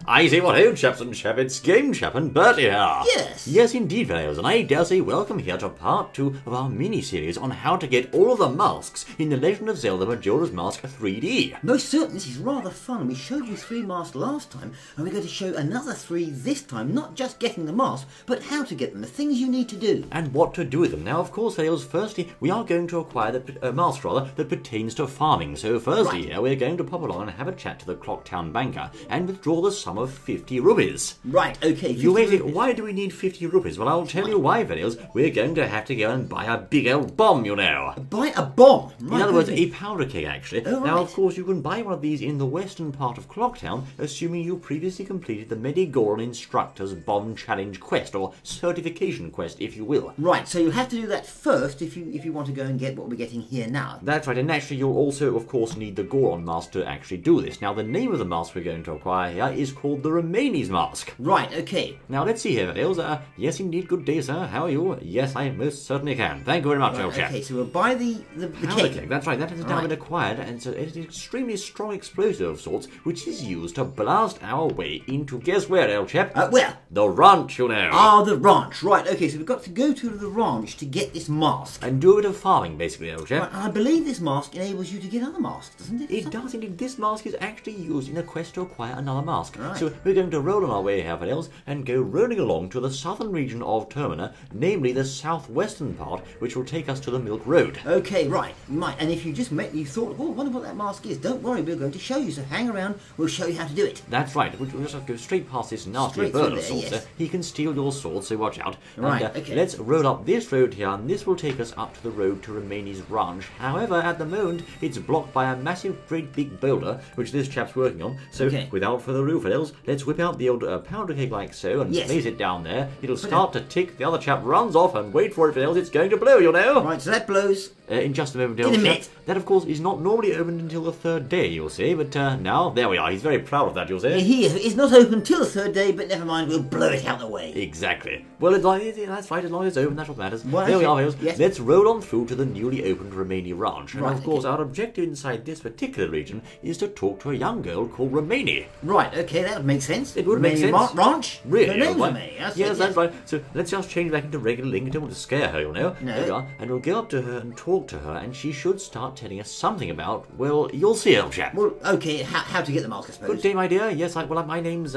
I say what ho, chaps and it's Game Chap and Bertie here. Yes. Yes, indeed, fellows, and I dare say welcome here to part 2 of our mini-series on how to get all of the masks in The Legend of Zelda Majora's Mask 3D. Most certainly, this is rather fun. We showed you 3 masks last time, and we're going to show another 3 this time. Not just getting the masks, but how to get them, the things you need to do. And what to do with them. Now, of course, fellows, firstly, we are going to acquire the mask, that pertains to farming. So, firstly, here, we're going to pop along and have a chat to the Clocktown banker and withdraw the sum of 50 rupees. Right, okay. You may think, why do we need 50 rupees? Well, I'll tell you why, fellows. We're going to have to go and buy a big old bomb, you know. Buy a bomb? Right, in other words, a powder keg, actually. Oh, now, right. of course, you can buy one of these in the western part of Clocktown, assuming you previously completed the Medigoran Instructor's Bomb Challenge Quest, or Certification Quest, if you will. Right, so you have to do that first if you want to go and get what we're getting here now. That's right, and naturally you'll also, of course, need the Goron mask to actually do this. Now, the name of the mask we're going to acquire here is called the Romani's mask. Right, okay. Now, let's see here, fellows. Yes, indeed, good day, sir. How are you? Yes, I most certainly can. Thank you very much, old chap. Okay, so we'll buy the powder keg. That's right, that has now been acquired, and so it is an extremely strong explosive of sorts, which is used to blast our way into, guess where, old chap? Where? The ranch, you know. Ah, the ranch. Right, okay, so we've got to go to the ranch to get this mask. And do a bit of farming, basically, old chap. Right, and I believe this mask enables you to get other masks, doesn't it? It does indeed. This mask is actually used in a quest to acquire another mask. Right. So we're going to roll on our way here, fellows, and go rolling along to the southern region of Termina, namely the southwestern part, which will take us to the Milk Road. Okay, right. And if you just you thought, oh, I wonder what that mask is, don't worry, we're going to show you, so hang around, we'll show you how to do it. That's right. We'll just have to go straight past this nasty Straight bird through of there, sorts. yes. He can steal your sword, so watch out. Right, and, okay. Let's roll up this road here, and this will take us up to the road to Romani's ranch. However, at the moment, it's blocked by a massive, great big boulder, which this chap's working on. So, without further ado, fellows, let's whip out the old powder keg like so, and place it down there. It'll start to tick, the other chap runs off, and wait for it, fellows, it's going to blow, you know. Right, so that blows. In just a moment, In a minute. That, of course, is not normally opened until the 3rd day, you'll see, but now, there we are. He's very proud of that, you'll see. He is not open till the 3rd day, but never mind, we'll blow it out the way. Exactly. Well, that's right, as long as it's open, that's what matters. Well, there we are, fellows. yes. Let's roll on through to the newly opened Romani ranch. And Right, of course, our objective inside this particular region is to talk to a young girl called Romani. Right, okay, that would make sense. It would make sense. Ranch? Really? Her name's Right. Romani. Yes, that's right. So let's just change back into regular link. I don't want to scare her, you know. No. There we are. And we'll go up to her and talk to her, and she should start telling us something about, well, you'll see, old chap. Well, okay, how to get the mask, I suppose. Good day, my dear. Yes, my name's,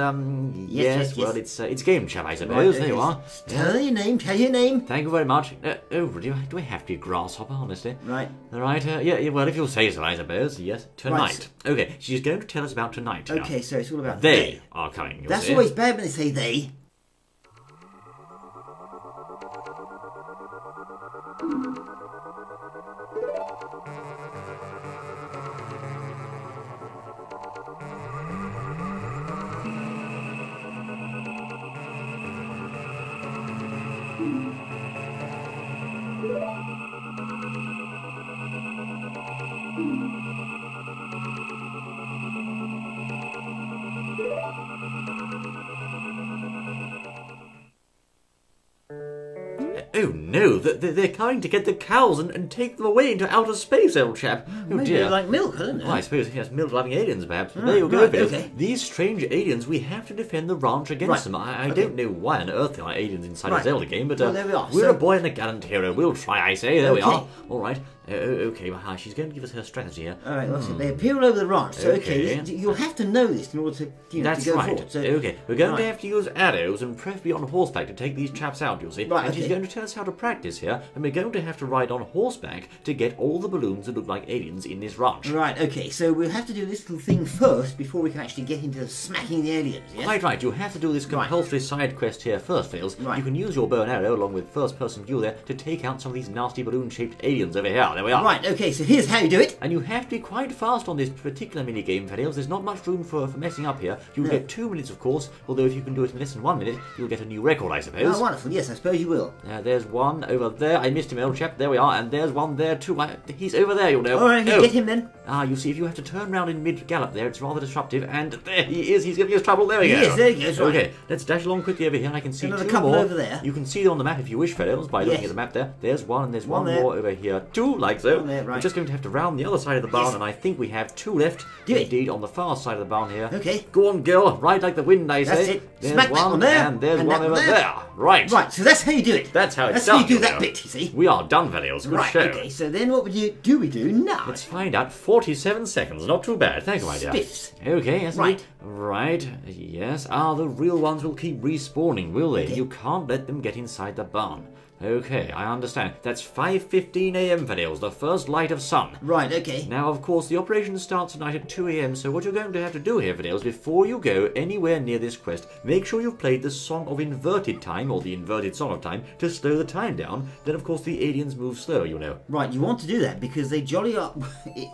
yes. Well, it's Game Chap, I suppose. There you are. Tell her your name, Thank you very much. Do I have to be a grasshopper, honestly? Right. Right, yeah, well, if you'll say so, I suppose. Yes, tonight. Right. Okay, she's going to tell us about tonight. Okay, so it's all about they are coming, you'll That's see. always bad when they say they. Oh no, they're coming to get the cows and take them away into outer space, old chap. Oh Maybe dear. they like milk, I don't know. Well, I suppose he has milk-loving aliens, perhaps. But there you go, fellows. Okay. These strange aliens, we have to defend the ranch against them. I don't know why on earth there are aliens inside a Zelda game, but well, there we are. we're a boy and a gallant hero. We'll try, I say. There we are. Okay. All right. Okay, well, she's going to give us her strategy here. All right, well, so they appear all over the ranch. So, okay, you'll have to know this in order to, That's to go right. forward. So, okay, we're going to have to use arrows and preferably on horseback to take these chaps out, you'll see. Right, and she's going to tell us how to practice here, and we're going to have to ride on horseback to get all the balloons that look like aliens in this ranch. Right, okay, so we'll have to do this little thing first before we can actually get into smacking the aliens, yes? Quite right, you have to do this compulsory side quest here first, Fails. Right. You can use your bow and arrow along with first-person view there to take out some of these nasty balloon-shaped aliens over here. There we are. Right, okay, so here's how you do it. And you have to be quite fast on this particular minigame, Fails. There's not much room for messing up here. You'll get 2 minutes, of course, although if you can do it in less than 1 minute, you'll get a new record, I suppose. Oh, wonderful, yes, I suppose you will. There's one over there. I missed him, old chap. There we are. And there's one there, too. He's over there, you'll know. All right, actually get him then? You see, if you have to turn around in mid-gallop there, it's rather disruptive. And there he is. He's giving us trouble. There we go. Yes, there he goes. Right. Okay, let's dash along quickly over here. I can see another two couple more. over there. You can see them on the map if you wish, fellows, by looking at the map there. There's one, and there's one more over here. Two, like so. One there, right. We're just going to have to round the other side of the barn, and I think we have two left. Indeed, on the far side of the barn here. Okay. Go on, girl. Ride like the wind, I say. That's it. There's Smack that one there. And there's and one over there. Right. Right, so that's how you do it. That's how it's done. That's how you do that bit, you see. We are done, fellows. Good show. Okay, so then what would you do we do now? Let's find out. 47 seconds. Not too bad. Thank you, my dear. Spiffs. Okay, yes. Right. Right. Yes. The real ones will keep respawning, will they? Okay. You can't let them get inside the barn. Okay, I understand. That's 5:15 a.m. fellows, the first light of sun. Right, okay. Now, of course, the operation starts tonight at 2 a.m., so what you're going to have to do here, fellows, before you go anywhere near this quest, make sure you've played the Song of Inverted Time, or the Inverted Song of Time, to slow the time down. Then, of course, the aliens move slower, you know. Right, you want to do that, because they jolly up.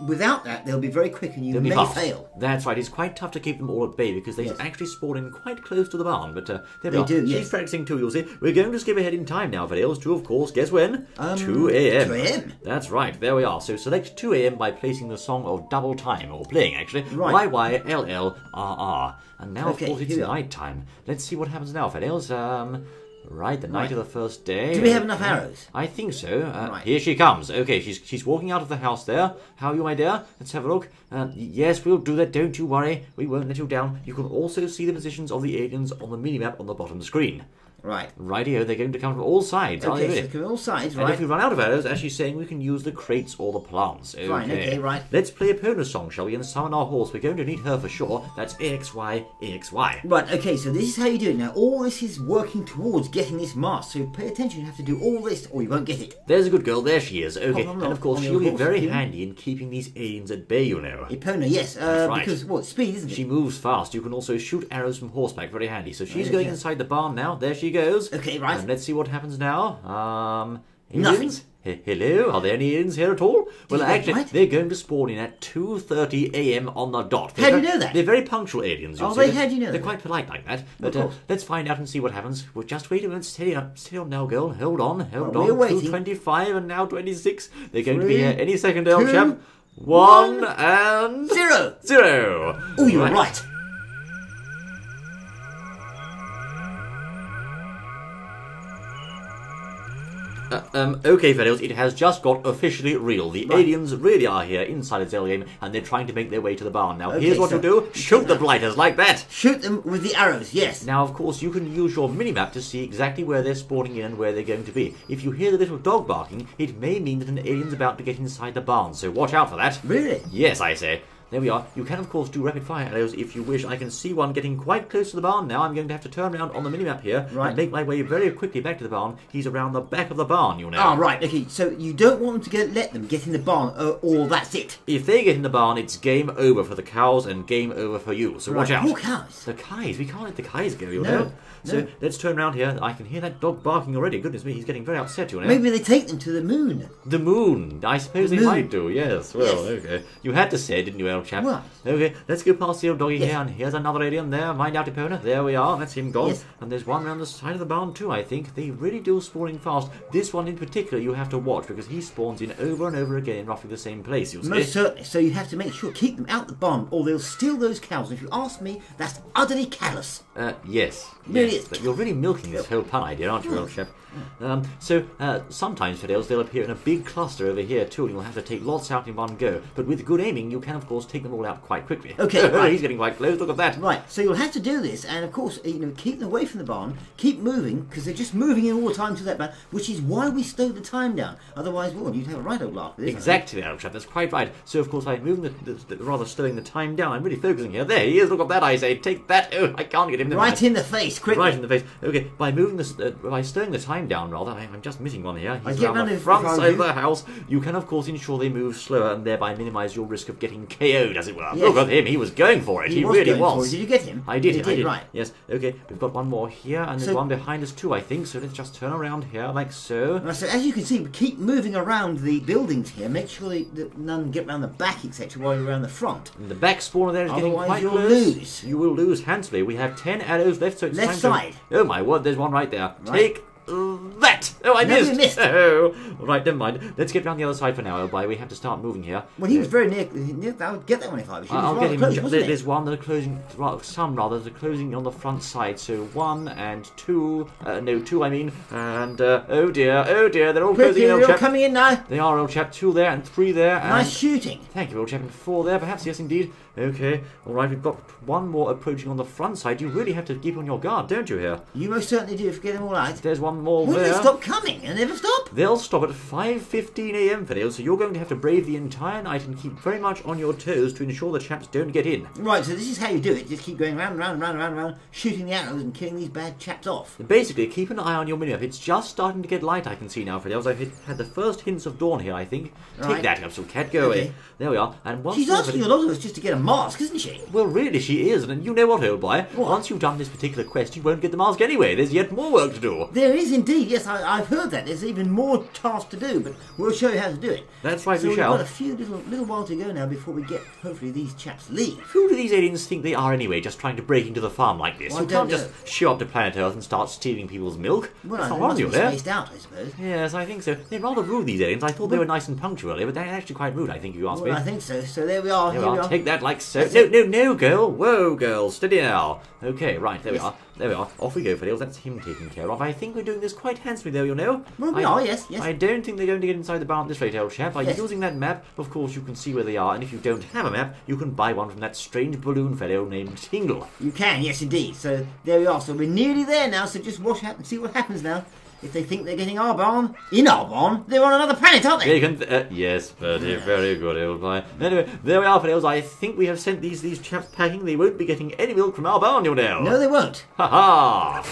Without that, they'll be very quick, and you may fail. That's right, it's quite tough to keep them all at bay, because they actually spawn in quite close to the barn, but there we are. Do, She's practicing too, you'll see. We're going to skip ahead in time now, fellows, to, of course, guess when? 2 a.m. 2 a.m. That's right, there we are. So select 2 a.m. by placing the song of double time, or playing actually, right. YYLLRR. And now, of course, it's night time. Let's see what happens now, fellows. Right, the night of the first day. Do we have enough arrows? I think so. Here she comes. Okay, she's walking out of the house there. How are you, my dear? Let's have a look. Yes, we'll do that. Don't you worry. We won't let you down. You can also see the positions of the aliens on the minimap on the bottom screen. Right. Rightio, they're going to come from all sides. Okay, so from all sides, right. And if we run out of arrows, as she's saying, we can use the crates or the plants. Okay. Fine, okay, right. Let's play a Epona song, shall we, and summon our horse. We're going to need her for sure. That's AXY, AXY. Right, okay, so this is how you do it. Now, all this is working towards getting this mast, so pay attention. You have to do all this, or you won't get it. There's a good girl. There she is. Okay, and of course, she'll be very handy in keeping these aliens at bay, you know. Epona, yes. Right. Because, what, speed, isn't it? She moves fast. You can also shoot arrows from horseback. Very handy. So she's going inside the barn now. There she goes. Okay, right. And let's see what happens now. Nothing. Hello? Are there any aliens here at all? Well, actually, they're going to spawn in at 2:30 a.m. on the dot. How do you know that? They're very punctual aliens. How do you know They're that? quite polite like that. But let's find out and see what happens. Well, just wait a minute. Steady on now, girl. Hold on. We're waiting. 2:25 and now 26. They're going to be here any second, old chap. 1 and 0. 0. Oh, you were right. Okay, fellows, it has just got officially real. The aliens really are here inside the game, and they're trying to make their way to the barn. Now, here's what you do. Shoot the blighters like that. Shoot them with the arrows, yes. Now, of course, you can use your minimap to see exactly where they're spawning in and where they're going to be. If you hear the little dog barking, it may mean that an alien's about to get inside the barn, so watch out for that. Really? Yes, I say. There we are. You can, of course, do rapid fire arrows if you wish. I can see one getting quite close to the barn now. I'm going to have to turn around on the minimap here and make my way very quickly back to the barn. He's around the back of the barn, you know. Ah, right. Okay, so you don't want them to let them get in the barn, or that's it. If they get in the barn, it's game over for the cows and game over for you. So watch out. Who cows? The Kais. We can't let the Kais go, you know. So let's turn around here. I can hear that dog barking already. Goodness me, he's getting very upset, you know. Maybe they take them to the moon. The moon. I suppose they might do, yes. Well, okay. You had to say, didn't you, old chap? Right. Okay, let's go past the old doggy here, and here's another alien there. Mind out, Epona. There we are. That's him gone. Yes. And there's one around the side of the barn too, I think. They really do spawning fast. This one in particular you have to watch, because he spawns in over and over again in roughly the same place, you'll see. Most certainly. So you have to make sure, keep them out the barn, or they'll steal those cows. And if you ask me, that's utterly callous. Yes. Really yes. But you're really milking this whole pun idea, aren't you, old chap? Sometimes, Fidelis, they'll appear in a big cluster over here too, and you'll have to take lots out in one go. But with good aiming, you can, of course, take them all out quite quickly. Okay, right. He's getting quite close. Look at that. Right. So you'll have to do this, and of course, keep them away from the barn. Keep moving, because they're just moving in all the time to that barn, which is why we slowed the time down. Otherwise, well, you'd have a right old laugh at this. Exactly, old chap. That's quite right. So, of course, by moving rather slowing the time down, I'm really focusing here. There he is. Look at that. I say, take that. Oh, I can't get him. Right in the face, quickly. Right in the face. Okay. By moving this, by slowing the time down, rather, I'm just missing one here. He's around the front side of the house. You can, of course, ensure they move slower and thereby minimise your risk of getting KO'd, as it were. Yes. Look at him. He was going for it. He really was. Did you get him? I did. Right. Yes. Okay. We've got one more here, and there's one behind us too, I think. So let's just turn around here, like so. Right, so as you can see, we keep moving around the buildings here. Make sure that none get around the back, etc., while you're around the front. And the back spawner there is getting quite you'll close. Lose. You will lose handsomely. We have 10 arrows left, so it's left time side. Oh my word! There's one right there. Right. Take that. Oh, I No, missed. you missed. Oh, right, never mind. Let's get round the other side for now, old boy. We have to start moving here. Well, he was very near. I would get that one if I was you. He was I'll rather get him. close, wasn't There's one that are closing. Well, some rather that are closing on the front side. So 1 and 2. No, 2. I mean. And oh dear, they're all closing in, old They're all chap. coming in now. They are, old chap. 2 there and 3 there. And Nice shooting. thank you, old chap. And 4 there, perhaps. Yes, indeed. Okay. All right. We've got one more approaching on the front side. You really have to keep on your guard, don't you? Here. You most certainly do. If you get them all out. There's one more When do there. they stop coming? They never stop. They'll stop at 5:15 a.m. for Dale, so you're going to have to brave the entire night and keep very much on your toes to ensure the chaps don't get in. Right, so this is how you do it. Just keep going round and round and round and round and round, shooting the arrows and killing these bad chaps off. Basically, keep an eye on your minimap. It's just starting to get light, I can see now, Fidels. I've had the first hints of dawn here, I think. Right. Take that, Absol Cat, go away. There we are. And once She's more, asking a lot of us just to get a mask, isn't she? Well, really, she is. And you know what, old boy? What? Once you've done this particular quest, you won't get the mask anyway. There's yet more work to do. There is indeed, yes, I've heard that. There's even more tasks to do, but we'll show you how to do it. That's right, so we shall. We've got a few little while to go now before we get, hopefully, these chaps leave. Who do these aliens think they are anyway, just trying to break into the farm like this? Well, You I don't can't just show up to planet Earth and start stealing people's milk. Well, That's I not don't you know, there. spaced out, I suppose. Yes, I think so. They're rather rude, these aliens. I thought they were nice and punctual earlier, but they're actually quite rude, I think, if you ask Well, me. I think so. So there we are. There Here we we are. are. Take that like so. That's No, girl. Whoa, girl. Steady now. Okay, right. There we are. There we are. Off we go, Fiddles. That's him taken care of. I think we're doing this quite handsomely, though, you know. Well, we are, yes. I don't think they're going to get inside the barn at this rate, old chap. By Yes. using that map, of course, you can see where they are. And if you don't have a map, you can buy one from that strange balloon fellow named Tingle. You can, yes, indeed. So there we are. So we're nearly there now. So just watch out and see what happens now. If they think they're getting our barn, in our barn, they're on another planet, aren't they? Yes, Bertie. Very good, old boy. Anyway, there we are, Fiddles. I think we have sent these chaps packing. They won't be getting any milk from our barn, you know. No, they won't. Ha ha!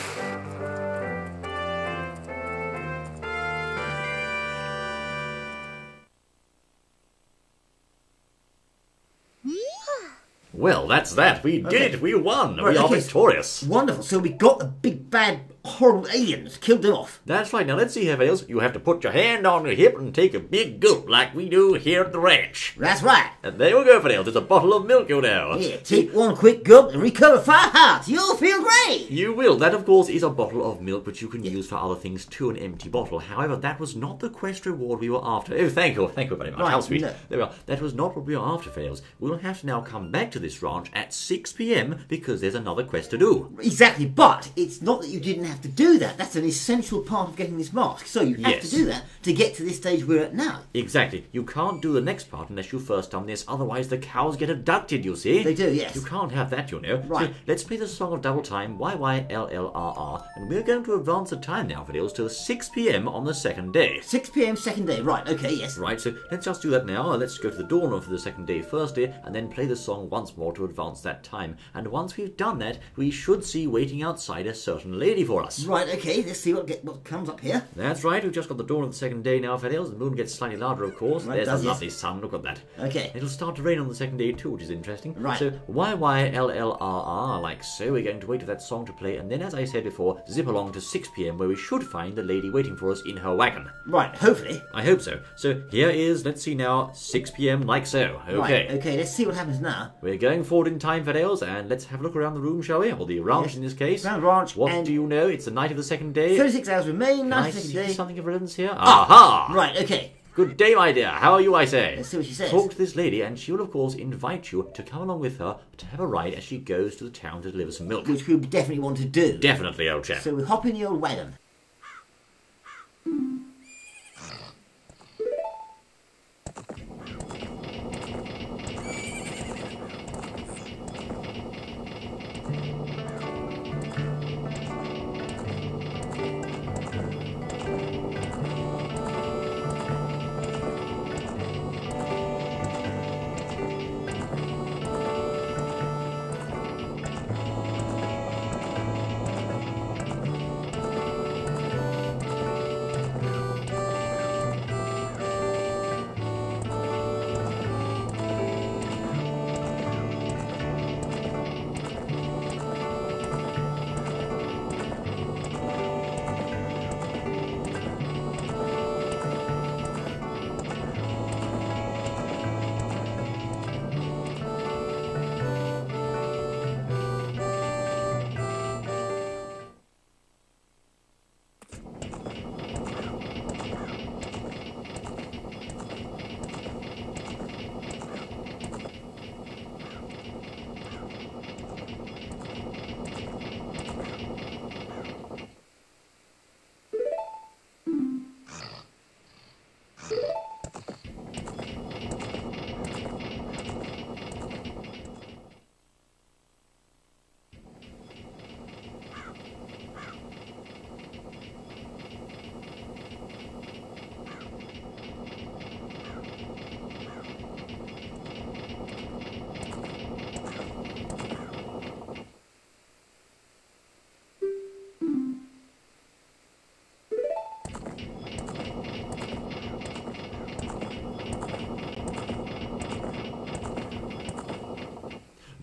Well, that's that. We did it. We won. Right, We are okay. victorious. Wonderful. So we got the big, bad, horrible aliens. Killed them off. That's right. Now let's see here, Fails. You have to put your hand on your hip and take a big gulp like we do here at the ranch. That's right. And there we go, Fails. There's a bottle of milk, you know. Here, take one quick gulp and recover 5 hearts. You'll feel great. You will. That, of course, is a bottle of milk which you can use for other things too, an empty bottle. However, that was not the quest reward we were after. Oh, thank you. Thank you very much. Right, How sweet. no. There we are. That was not what we were after, Fails. We'll have to now come back to this ranch at 6 p.m. because there's another quest to do. Exactly, but it's not that you didn't have to do that. That's an essential part of getting this mask. So you have Yes. to do that to get to this stage we're at now. Exactly. You can't do the next part unless you first done this, otherwise the cows get abducted, you see. They do, yes. You can't have that, you know. Right. So let's play the song of double time, YYLLRR, and we're going to advance the time now, Fiddles, to 6 p.m. on the second day. 6 p.m. second day. Right, okay, yes. Right, so let's just do that now. Let's go to the dawn room for the second day first day, and then play the song once more to advance that time. And once we've done that, we should see waiting outside a certain lady for us. Right, okay, let's see what comes up here. That's right, we've just got the dawn of the second day now, Fiddles. The moon gets slightly larger, of course. Right, There's does, the yes. lovely sun, look at that. Okay. It'll start to rain on the second day too, which is interesting. Right. So YYLLRR, like so. We're going to wait for that song to play, and then, as I said before, zip along to 6 p.m. where we should find the lady waiting for us in her wagon. Right, hopefully. I hope so. So here is, let's see now, 6 p.m. like so. Okay. Right, okay, let's see what happens now. We're going forward in time, Fiddles, and let's have a look around the room, shall we? Or the ranch Yes. in this case. Round ranch. What and do you know? It's the night of the second day. 36 hours remain, Can I nice second see day. something of relevance here? Aha! Right, okay. Good day, my dear. How are you, I say? Let's see what she says. Talk to this lady, and she will, of course, invite you to come along with her to have a ride as she goes to the town to deliver some milk. Which we definitely want to do. Definitely, old chap. So we hop in the old wagon.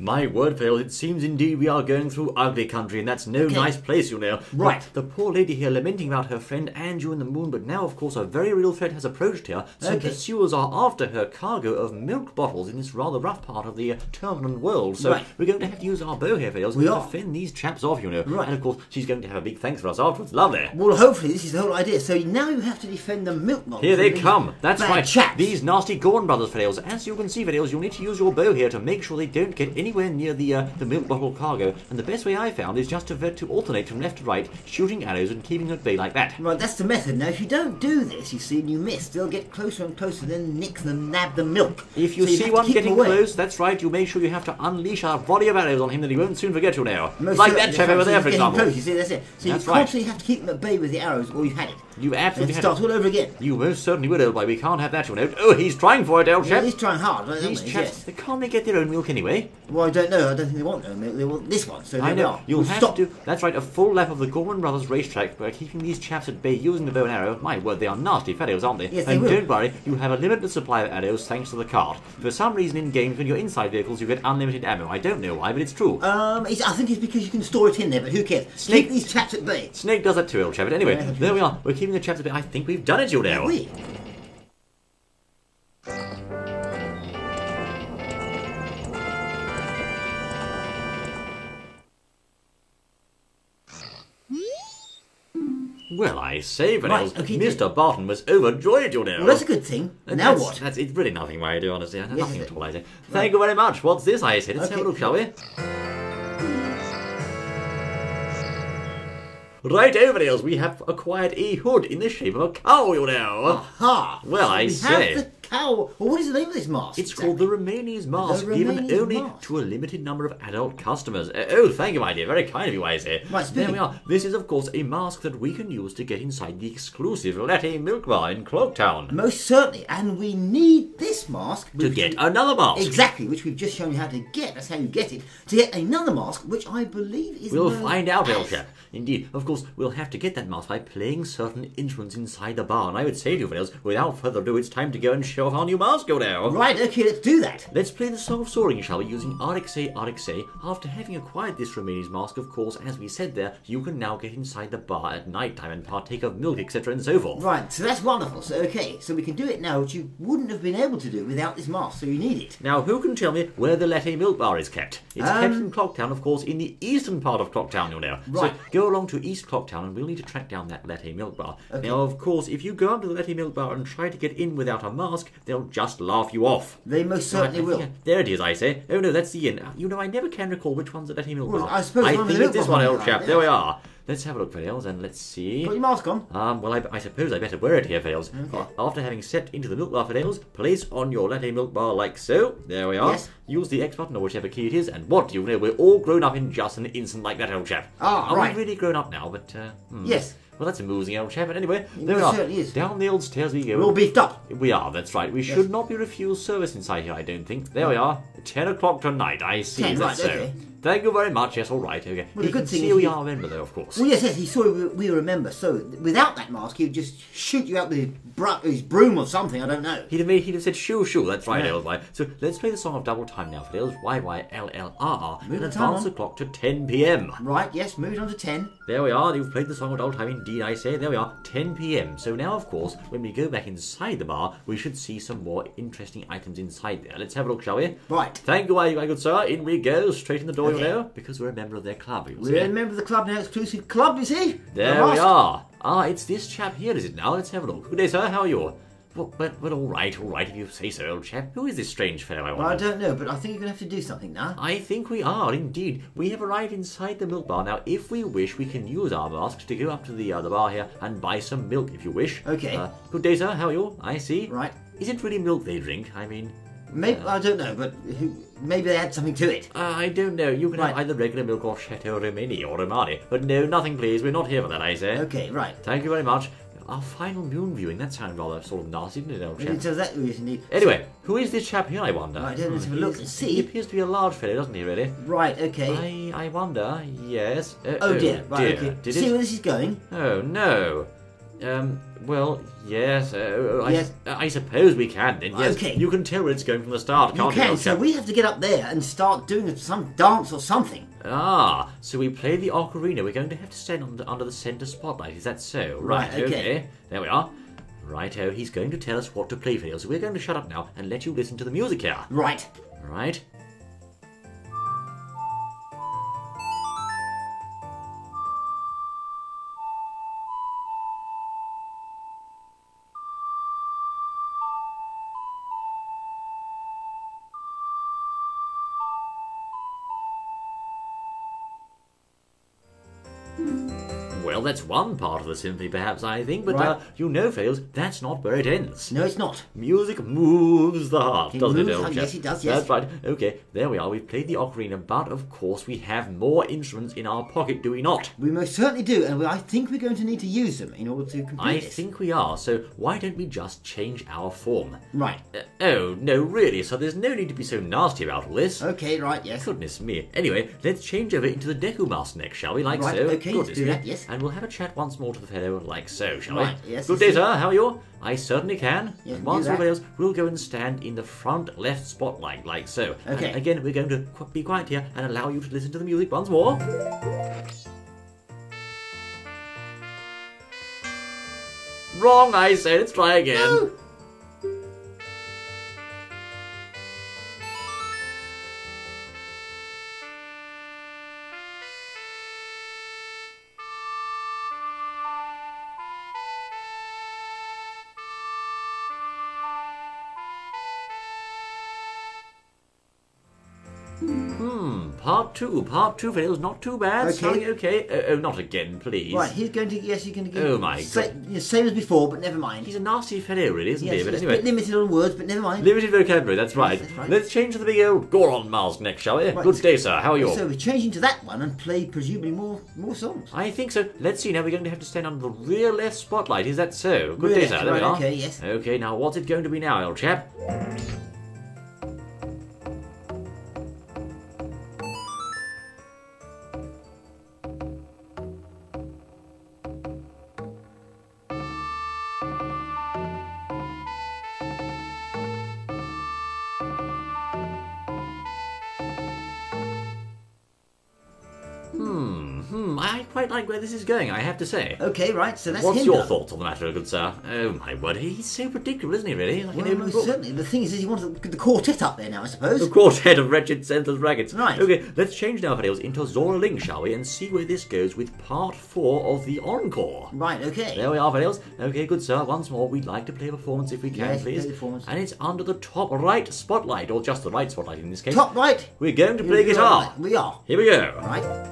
My word, fellows, it seems indeed we are going through ugly country, and that's no nice place, you know. Right. The poor lady here lamenting about her friend Andrew in the moon, but now, of course, a very real threat has approached her. Some pursuers are after her cargo of milk bottles in this rather rough part of the turbulent world. So we're going to have to use our bow here, fellows, to fend these chaps off, you know. Right. And, of course, she's going to have a big thanks for us afterwards. Lovely. Well, hopefully this is the whole idea. So now you have to defend the milk bottles. Here they come. That's right. Chaps. These nasty Gorn brothers, fellows. As you can see, fellows, you'll need to use your bow here to make sure they don't get anywhere near the milk bottle cargo. And the best way I found is just to alternate from left to right, shooting arrows and keeping at bay like that. Right, that's the method. Now, if you don't do this, you see, and you miss, they'll get closer and closer, then nick them, nab the milk. If you see one getting close, that's right, you make sure you have to unleash a volley of arrows on him that he won't soon forget you now. Like that chap over there, for example. Close, you see, that's it. So you constantly have to keep them at bay with the arrows, or you've had it. You absolutely have it. Start all over again. You most certainly will, old boy. We can't have that, you know. Oh, he's trying for it, old chap. Yeah, he's trying hard. These chaps, can't they get their own milk anyway? Well, I don't know. I don't think they want their own milk. They want this one. So I know. You'll have to do, that's right, a full lap of the Gorman Brothers racetrack by keeping these chaps at bay using the bow and arrow. My word, they are nasty fellows, aren't they? Yes, and don't worry, you have a limited supply of arrows thanks to the cart. For some reason in games, when you're inside vehicles, you get unlimited ammo. I don't know why, but it's true. I think it's because you can store it in there, but who cares? Keep these chaps at bay. Snake does that too, old chap. But anyway, there we are. We're keeping the chaps at bay. I think we've done it, you know. Well, I say, but Mr. Barton was overjoyed, you know. Well, that's a good thing. Now what? It's really nothing, I do, honestly. Nothing at all, I say. Thank you very much. What's this, I said? Let's have a look, shall we? Right over there, we have acquired a hood in the shape of a cow, you know. Aha! Well, I say. Have the cow. Well, what is the name of this mask? It's called the Romani's mask, given only to a limited number of adult customers. Oh, thank you, my dear. Very kind of you, I say. Right, there we are. This is, of course, a mask that we can use to get inside the exclusive Latte Milk Bar in Cloaktown. Most certainly. And we need this mask to get another mask. Exactly, which we've just shown you how to get. That's how you get it. To get another mask, which I believe is We'll find out, old chap. Indeed, of course, we'll have to get that mask by playing certain instruments inside the bar. And I would say to you, fellows, without further ado, it's time to go and show off our new mask, you know. Right, okay, let's do that. Let's play the Song of Soaring, shall we, using RXA, RXA. After having acquired this Romani's mask, of course, as we said there, you can now get inside the bar at night time and partake of milk, etc. and so forth. Right, so that's wonderful. So, okay, so we can do it now, which you wouldn't have been able to do without this mask, so you need it. Now, who can tell me where the Latte Milk Bar is kept? It's kept in Clocktown, of course, in the eastern part of Clocktown, you know. Right. So, go along to East Clocktown and we'll need to track down that Latte Milk Bar. Okay. Now, of course, if you go up to the Latte Milk Bar and try to get in without a mask, they'll just laugh you off. They most certainly will. There it is, I say. Oh no, that's the inn. You know, I never can recall which one's the Latte Milk Bar. I suppose I think it's this one, old chap. Yes. There we are. Let's have a look, fellows, and let's see. Put your mask on. Well, I suppose I better wear it here, fellows. Okay. After having stepped into the milk bar, fellows, place on your Latte Milk Bar like so. There we are. Yes. Use the X button or whichever key it is, and what do you know? We're all grown up in just an instant like that, old chap. Right. Are we really grown up now? But yes. Well, that's amusing, old chap. But anyway, there we are. Certainly is. Down the old stairs we go. We're all beefed up. We are, that's right. We should not be refused service inside here, I don't think. There we are. 10 o'clock tonight, I see. 10, that's right, so. okay. Thank you very much. Yes, all right. Okay. Well, the good thing is we are a member, though, of course. Well, yes, he saw we remember. So without that mask, he'd just shoot you out with his broom or something. I don't know. He'd have said shoo. That's right, old boy. So let's play the song of double time now, fellows. YYLLRR. And advance the clock to 10 p.m. Right. Yes. Move it on to 10. There we are. You've played the song of double time. Indeed, I say. There we are. 10 p.m. So now, of course, when we go back inside the bar, we should see some more interesting items inside there. Let's have a look, shall we? Right. Thank you, my good sir. In we go. Straight in the door, you know, because we're a member of their club. We're a member of the club now, exclusive club, you see? There we are. It's this chap here, is it now? Let's have a look. Good day, sir. How are you? Well, but all right, if you say so, old chap. Who is this strange fellow, I wonder? Well, I don't know, but I think you're going to have to do something now. I think we are, indeed. We have arrived inside the milk bar. Now, if we wish, we can use our masks to go up to the bar here and buy some milk, if you wish. Okay. Good day, sir. How are you? I see. Right. Is it really milk they drink? I mean... Maybe, I don't know, but maybe they add something to it. I don't know. You can have either regular milk or Chateau Romani or Romani. But no, nothing, please. We're not here for that, I say. Okay, right. Thank you very much. Our final moon viewing, that sounded rather sort of nasty, didn't it, old chap? So that is indeed. Anyway, who is this chap here, I wonder? Right, let's have a look and see. He appears to be a large fellow, doesn't he, really? Right, okay. I wonder, yes. Oh dear, right, dear. okay. Did see where this is going? Oh, no. Well, yes, Yes. I suppose we can then, yes. Okay. You can tell where it's going from the start, can't you? You can, so we have to get up there and start doing some dance or something. Ah, so we play the ocarina. We're going to have to stand under the centre spotlight. Is that so? Right, okay. There we are. Righto, he's going to tell us what to play for you. So we're going to shut up now and let you listen to the music here. Right. Right. Well, that's one part of the symphony, perhaps, I think, but right. You know, Fails, that's not where it ends. No, it's not. Music moves the heart, doesn't it, old chap? Yes, it does, yes. That's right. Okay, there we are. We've played the ocarina, but of course we have more instruments in our pocket, do we not? We most certainly do, and I think we're going to need to use them in order to complete this. I think we are, so why don't we just change our form? Right. Oh, no, really, so there's no need to be so nasty about all this. Okay, right, yes. Goodness me. Anyway, let's change over into the Deku mask next, shall we? Like right, so. Okay, let's do that, yes. And we'll have a chat once more to the fellow like so, shall right, we? Yes. Good day, sir. How are you? I certainly can. Yes, and once all fails, we'll go and stand in the front left spotlight, like so. Okay. And again, we're going to be quiet here and allow you to listen to the music once more. Wrong, I say. Let's try again. No. Part two, Phil's not too bad. Okay. Sounding okay. Oh, not again, please. Right, he's going to, yes, you're going to give... Oh, my God. Same as before, but never mind. He's a nasty fellow, really, isn't yes, he? But he's anyway. a bit limited on words, but never mind. Limited vocabulary, that's right. Yes, that's right. Let's change to the big old Goron mask next, shall we? Right. Good day, sir. How are you? So we're changing to that one and play presumably more songs. I think so. Let's see. Now we're going to have to stand under the rear left spotlight. Is that so? Good Rear day, left, sir. There we right, are. okay, yes. Okay, now what's it going to be now, old chap? I quite like where this is going, I have to say. Okay, right, so that's What's him your done. thoughts on the matter, good sir? Oh, my word, he's so predictable, isn't he, really? Like an open book. Certainly. The thing is he wants the quartet up there now, I suppose. The quartet of wretched, senseless raggeds. Right. Okay, let's change now, fellows, into Zora Ling, shall we, and see where this goes with part 4 of the encore. Right, okay. There we are, fellows. Okay, good sir, once more, we'd like to play a performance if we can, Yes, please. play a performance. And it's under the top right spotlight, or just the right spotlight in this case. Top right. We're going to play guitar. Right. We are. Here we go. Right.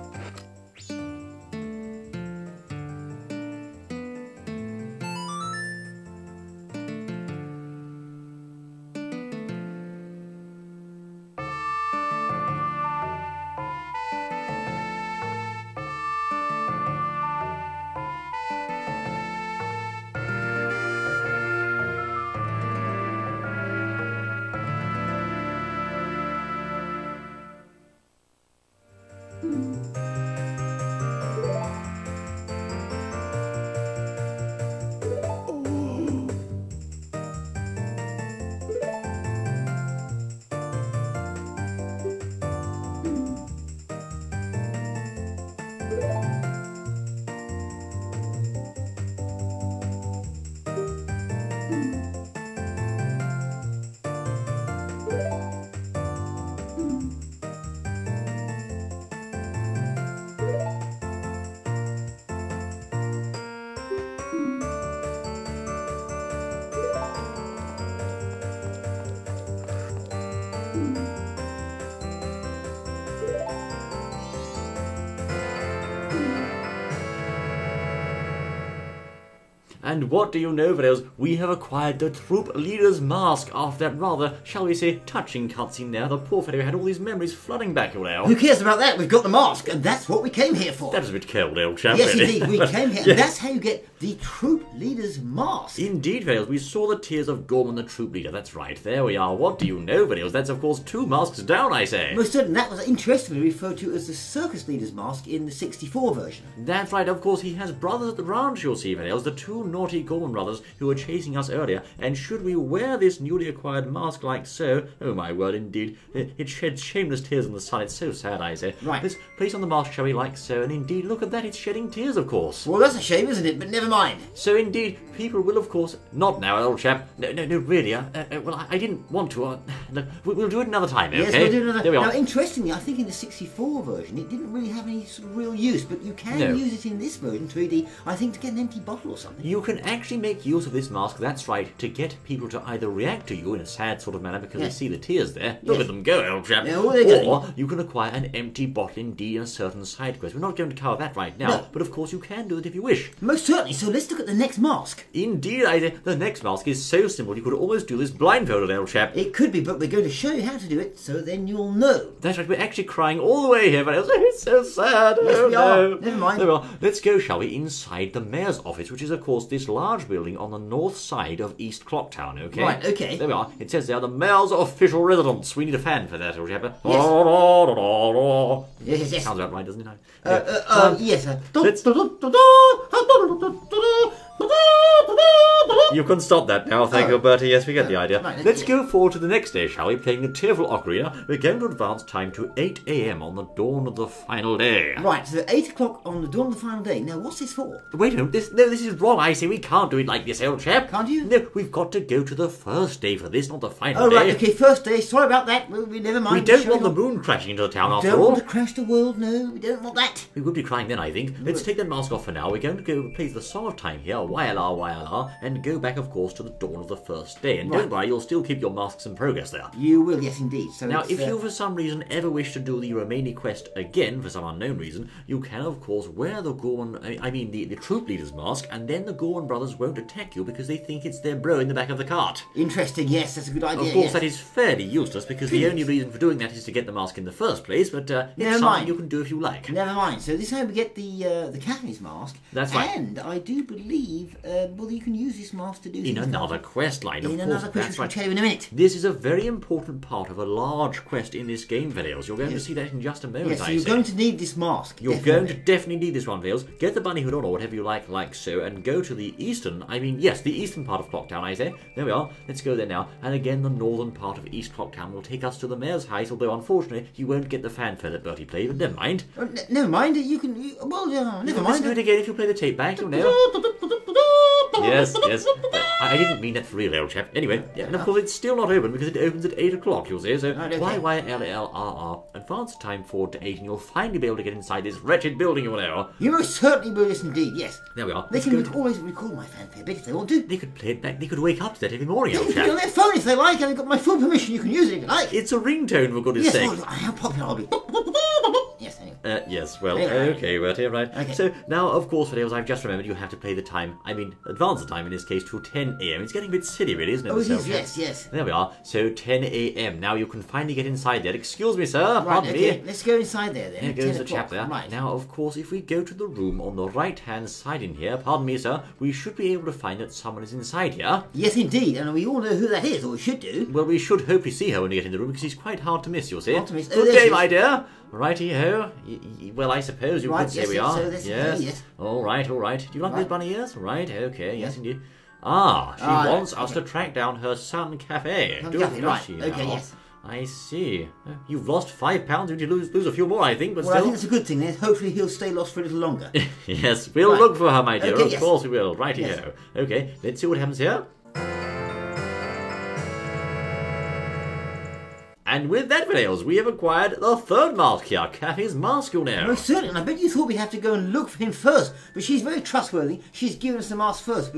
And what do you know, fellows? We have acquired the Troupe leader's mask after that rather, shall we say, touching cutscene there. The poor fellow had all these memories flooding back, you know. Who cares about that? We've got the mask, and that's what we came here for. That was a bit cold, old chap, Yes, really. indeed, we came here, and that's how you get the Troupe leader's mask. Indeed, fellows, we saw the tears of Gorman, the Troupe leader. That's right, there we are. What do you know, fellows? That's, of course, 2 masks down, I say. Most certainly, that was interestingly referred to as the circus leader's mask in the 64 version. That's right, of course, he has brothers at the ranch, you'll see, fellows. The 2 naughty Gorman brothers who were chasing us earlier, and should we wear this newly acquired mask like so, oh my word, indeed, it sheds shameless tears in the sun. It's so sad, I say. Right. Let's place on the mask, shall we, like so, and indeed, look at that, it's shedding tears, of course. Well, that's a shame, isn't it? But never mind. So indeed, people will, of course, not now, old chap. No, really. Well, I didn't want to. No, we'll do it another time, okay? Yes, we'll do another. There we are. Now, interestingly, I think in the 64 version, it didn't really have any sort of real use, but you can use it in this version, 3D, I think, to get an empty bottle or something. You can actually make use of this mask, that's right, to get people to either react to you in a sad sort of manner because they see the tears there. Look at them go, old chap. Yeah, or you can acquire an empty bottle indeed in a certain side quest. We're not going to cover that right now, but of course you can do it if you wish. Most certainly, so let's look at the next mask. Indeed, I say, the next mask is so simple you could almost do this blindfolded, old chap. It could be, but we're going to show you how to do it, so then you'll know. That's right, we're actually crying all the way here, but it's so sad. Yes, we are. Never mind. There we are. Let's go, shall we, inside the mayor's office, which is, of course, this large building on the north side of East Clocktown, okay? Right, okay. There we are. It says there, the mayor's official residence. We need a fan for that, old chap. Yes. Sounds about right, doesn't it? Yes. You can stop that now, thank you, Bertie. Yes, we get the idea. Right, let's go forward to the next day, shall we? Playing the tearful ocarina. We're going to advance time to 8 a.m. on the dawn of the final day. Right, so 8 o'clock on the dawn of the final day. Now, what's this for? Wait a minute, this is wrong, I say. We can't do it like this, old chap. Can't you? No, we've got to go to the first day for this, not the final day. Oh, right, okay, first day. Sorry about that. We never mind. We don't want the moon crashing into the town after all. We don't want to crash the world, no. We don't want that. We would be crying then, I think. Let's take the mask off for now. We're going to go play the Song of Time here, YLR, and go back, of course, to the dawn of the first day. And don't worry, you'll still keep your masks in progress there. You will, yes, indeed. So now, if you, for some reason, ever wish to do the Romani quest again, for some unknown reason, you can, of course, wear the the troop leader's mask, and then the Gorman brothers won't attack you because they think it's their bro in the back of the cart. Interesting, yes, that's a good idea. Of course, that is fairly useless because the only reason for doing that is to get the mask in the first place, but it's something you can do if you like. Never mind. So this is how we get the Kafei's mask. That's right. And I do believe, you can use this mask to do in another quest line, of course. Another quest, which we'll tell you in a minute. This is a very important part of a large quest in this game, Vales. You're going to see that in just a moment, Yes, so you're going to need this mask. You're going to definitely need this one, Vales. Get the bunny hood on or whatever you like so, and go to the eastern part of Clocktown, I say. There we are. Let's go there now. And again, the northern part of East Clocktown will take us to the mayor's house, although unfortunately you won't get the fanfare that Bertie played, but never mind. Never mind. You can... never mind. Let's do it again if you play the tape back, you'll know. Yes. I didn't mean that for real, old chap. Anyway, and of course it's still not open because it opens at 8 o'clock, you'll see. So YYLLRR, advance time forward to 8 and you'll finally be able to get inside this wretched building, you'll know. You most certainly will, yes indeed, yes. There we are. They can always record my fanfare bit if they want to. They could play it back, they could wake up to that every morning, old They can chap. put it on their phone if they like, and they've got my full permission. You can use it if you like. It's a ringtone, for goodness sake. Yes, how popular I'll be. Yes, anyway. Yes, well, okay, Bertie, right. Okay. So, now, of course, Vales, I've just remembered you have to play the time, advance the time in this case to 10 a.m. It's getting a bit silly, really, isn't it? Oh, it is, yes. There we are. So, 10 a.m. Now you can finally get inside there. Excuse me, sir. Right, Pardon okay. me. Let's go inside there, then. There goes the chap there. Right. Now, of course, if we go to the room on the right-hand side in here, pardon me, sir, we should be able to find that someone is inside here. Yes, indeed, and we all know who that is, or we should do. Well, we should hopefully see her when we get in the room, because she's quite hard to miss, you'll see. Hard to miss. Oh, Good day, my dear. Righty-ho. Well, I suppose you could say we are. So yes. All right. Do you like those bunny ears? Right, okay, yes, indeed. She wants us to track down her son, Kafei. Right, okay, yes. I see. You've lost 5 pounds. You lose a few more, I think, but well, still. I think that's a good thing, then. Hopefully he'll stay lost for a little longer. Yes, we'll look for her, my dear. Okay, of course we will. Righty-ho. Okay, let's see what happens here. And with that, Vales, we have acquired the third mask here, Kafei's mask, you know. Most certainly, and I bet you thought we'd have to go and look for him first, but she's very trustworthy. She's given us the mask first,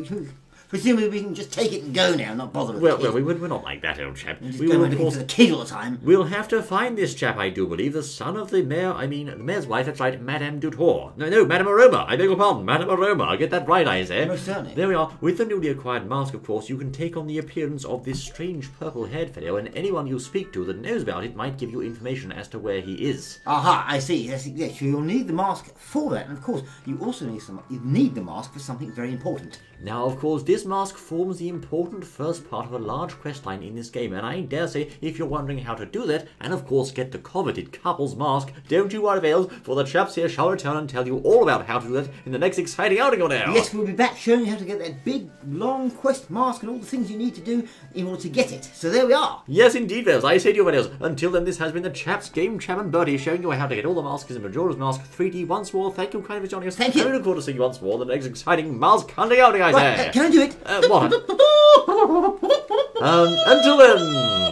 presumably we can just take it and go now, not bother with the kid. We're not like that, old chap. We will, of course, for the kid all the time. We'll have to find this chap, I do believe, the son of the mayor, the mayor's wife, that's right, Madame Dutour. No, Madame Aroma, I beg your pardon, Madame Aroma, I get that right, I say. Most certainly. There we are. With the newly acquired mask, of course, you can take on the appearance of this strange purple-haired fellow, and anyone you speak to that knows about it might give you information as to where he is. Aha, I see. Yes, so you'll need the mask for that, and of course, you also need the mask for something very important. Now, of course, this This mask forms the important first part of a large questline in this game, and I dare say, if you're wondering how to do that, and of course get the coveted couple's mask, don't you worry, Vales, for the chaps here shall return and tell you all about how to do that in the next exciting outing on air. Yes, we'll be back showing you how to get that big, long quest mask and all the things you need to do in order to get it. So there we are. Yes, indeed, Vales. I say to you, Vales, until then, this has been the chaps, Game Chap and Bertie, showing you how to get all the masks in Majora's Mask 3D once more. Thank you kindly for joining us. Thank you. And we look forward to seeing you once more in the next exciting mask hunting outing, I say. Can I do it? What? Until then.